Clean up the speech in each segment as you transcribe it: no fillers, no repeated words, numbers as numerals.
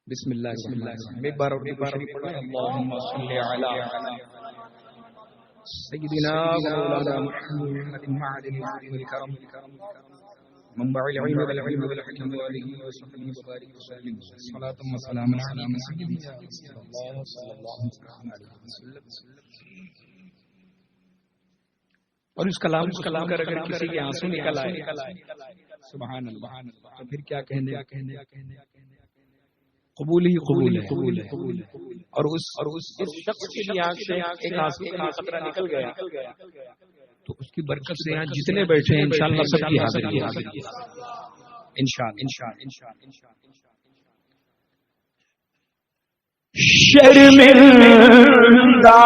بسم اللہ الرحمن الرحیم. ایک بار اور شریف پڑھیں. اللہم صلی علی سیدنا مولانا محمد معدن الکرم منبع العلم والعلم والحکم والہ وصحبہ وبارک وسلم. صلاۃ و سلام علی سیدنا رسول اللہ صلی اللہ علیہ وسلم. اور اس کلام کر اگر کسی کے آنسو نکل آئے سبحان اللہ تو پھر کیا کہنے. قبول ہی قبول ہے. اور اس شخص کی آنکھ سے ایک آنسو کا قطرہ نکل گیا تو اس کی برکت سے یہاں جتنے بیٹھے ہیں انشاءاللہ سب کی حاضری انشاءاللہ. شرمندہ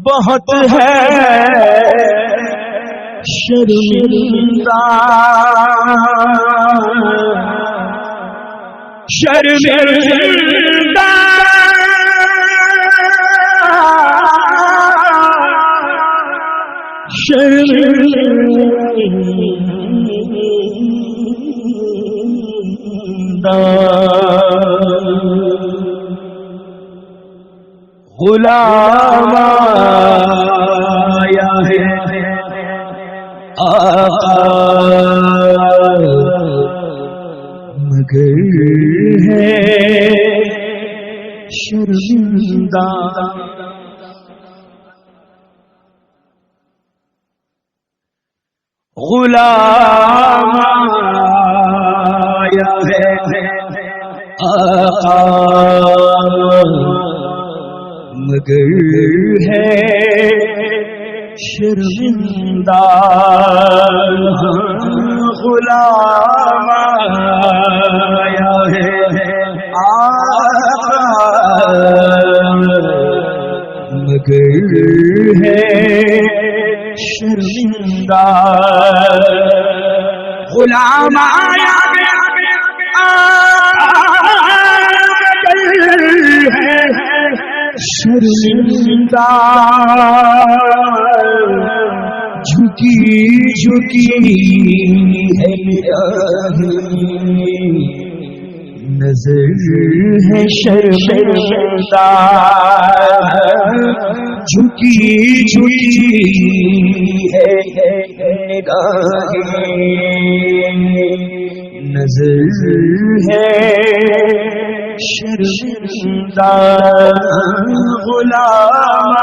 بہت ہے شرمندہ غلام آیا ہے آقا مگر ہے شرمندہ. غلام آیا ہے آقا مگر ہے شرمندہ. غلام آیا ہے آقا مگر ہے شرمندہ. غلام آیا ہے شرمندہ. جھکی ہے نظر ہے شرمندہ. جھکی ہے نظر ہے شرمندہ. غلام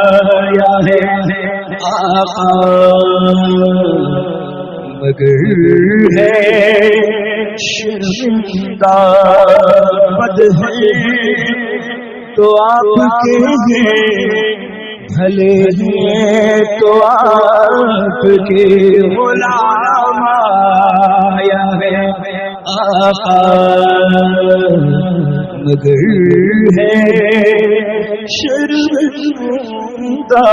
آیا ہے آقا مگر ہے شرمندہ. بد ہے تو آپ کے ہیں بھلے ہیں تو آپ کے. غلام آیا ہے آقا مگر ہے شرمندہ.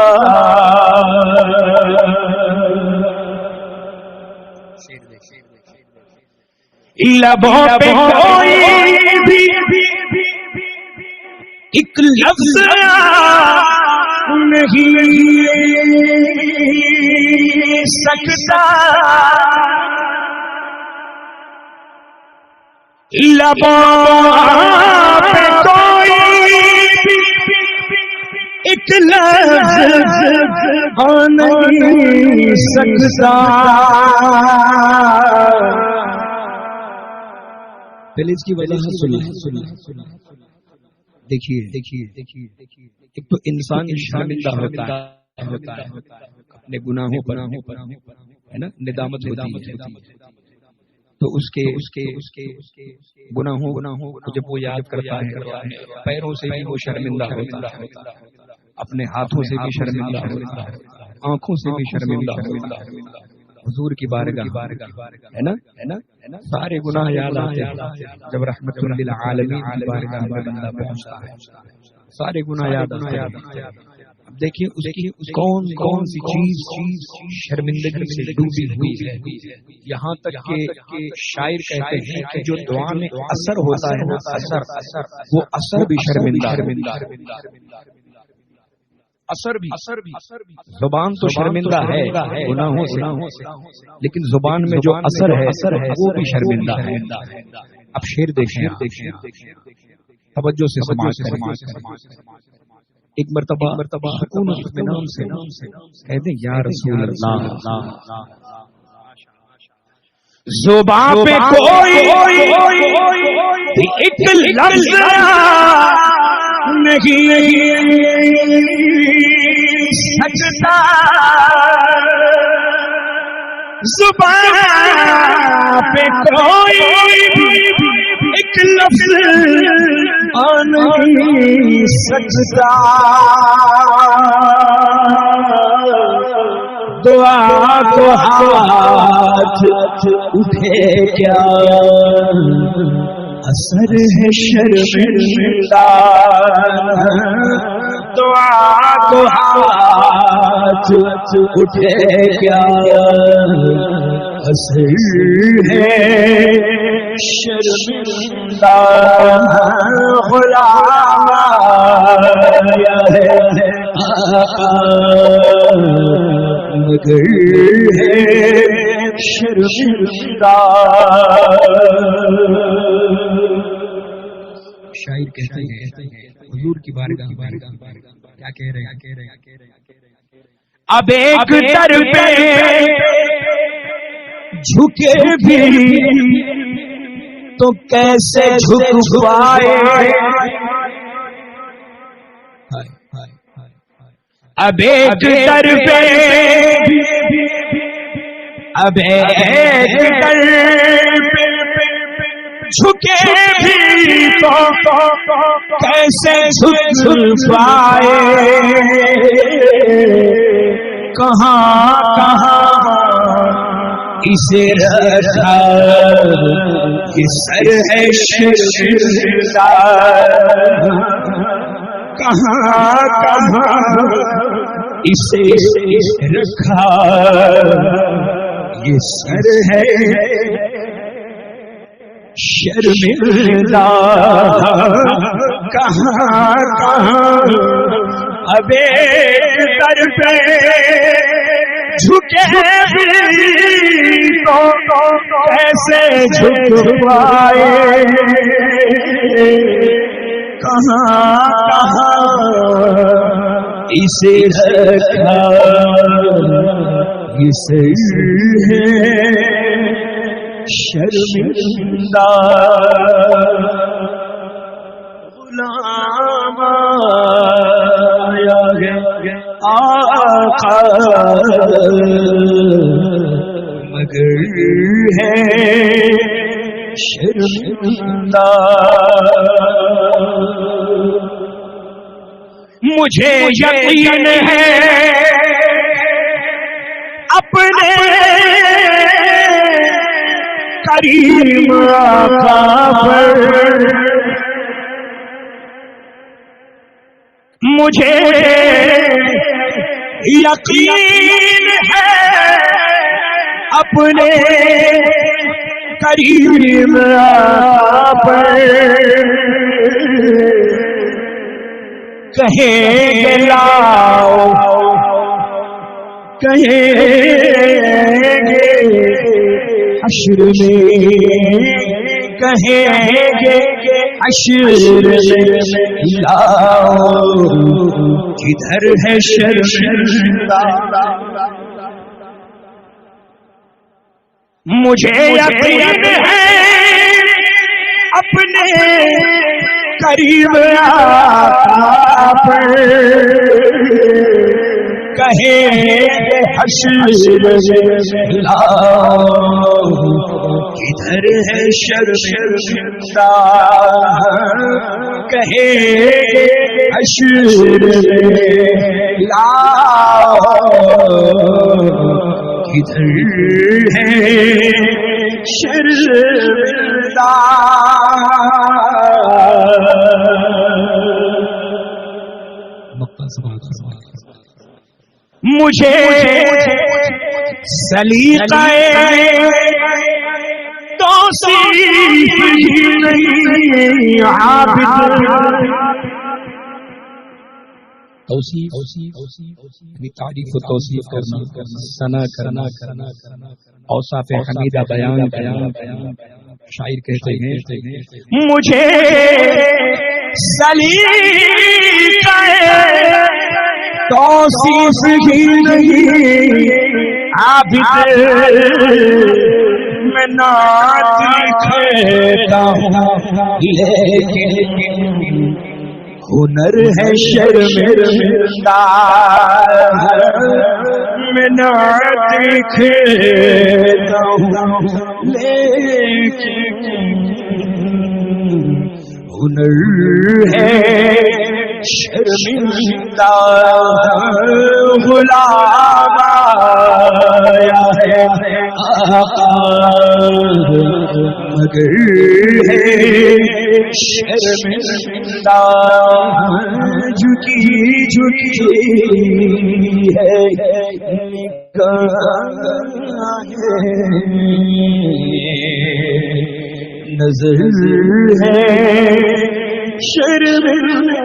لبوں پہ کوئی بھی ایک لفظ نہیں سکتا. لبوں پہ کوئی ایک لفظ نہیں سکتا. پہلے اس کی وجہ سنیے. دیکھیے ایک تو انسان شرمندہ ہوتا ہے اپنے گناہوں پر ہے نا, ندامت ہوتی ہے. تو اس کے گناہوں کو جب وہ یاد کرتا ہے پیروں سے بھی وہ شرمندہ ہوتا ہے, اپنے ہاتھوں سے بھی شرمندہ ہوتا ہے, آنکھوں سے بھی شرمندہ ہوتا ہے. حضور کی بارگاہ ہے نا، سارے گناہ یاد آتے ہیں جب رحمت للعالمین کی بارگاہ میں بندہ پہنچتا ہے، سارے گناہ یاد آتے ہیں۔ اب دیکھیے اس کی کون کون سی چیز شرمندگی سے ڈوبی ہوئی ہے، یہاں تک کہ شاعر کہتے ہیں کہ جو دعا میں اثر ہوتا ہے نا، اثر وہ اثر بھی شرمندہ، اثر بھی زبان تو شرمندہ ہے گناہوں سے، لیکن زبان میں جو اثر ہے وہ بھی شرمندہ ہے۔ اب شعر دیکھیں، توجہ سے سماعت کریں۔ ایک مرتبہ سکون و اطمینان سے کہتے ہیں یا رسول اللہ، زبان پہ کوئی ایک لفظ نہیں سکتا، زبان پہ کوئی ایک لفظ نہیں سکتا، دعا کو ہاتھ اٹھے کیا اثر ہے شرمندہ، دعا کو ہاتھ اٹھے کیا اثر ہے شرمندہ، غلام آیا ہے آقا مگر ہے شرمندہ۔ شاعر کہتے ہیں حضور کی بارگاہ کیا کہہ رہے ہیں؟ اب ایک در پہ جھکے بھی تو کیسے جھک پائے، اب ایک در پہ جھکے بھی تو کیسے جھک پائے، کہاں کہاں اسے رکھا یہ سر ہے شرمندہ، کہاں کہاں اسے رکھا یہ سر ہے شرمندہ، کہاں کہاں اب در پہ جھکے بھی تو کیسے جھک پائے، کہاں کہاں اسے رکھا یہ سر ہے شرمندہ، غلام آیا ہے آقا مگر ہے شرمندہ، مجھے یقین ہے اپنے کریم آقا پر، مجھے یقین ہے اپنے کریم آقا پر، کہیں گے لاؤ کہیں گے حشر میں، کہیں گے حشر میں لاؤ کدھر ہے شرمندہ، مجھے یقین ہے اپنے قریب آقا پر، کہیں حشر میں لاؤ کدھر ہے شرمندہ، کہیں حشر میں لاؤ کدھر ہے شرمندہ مجھے سلیقہ توصیف ہی نہیں عابد تعریف و توصیف کرنا، ثنا کرنا، اوصاف حمیدہ بیان شاعر کہتے ہیں مجھے سلیقہ توصیف ہی نہیں عابد میں نعت لکھتا ہوں لیکن ہنر ہے شرمندہ میں نعت لکھتا ہوں لیکن ہنر ہے شرمندہ غلام آیا ہے آقا مگر ہے شرمندہ جھکی ہے نظر ہے شرمندہ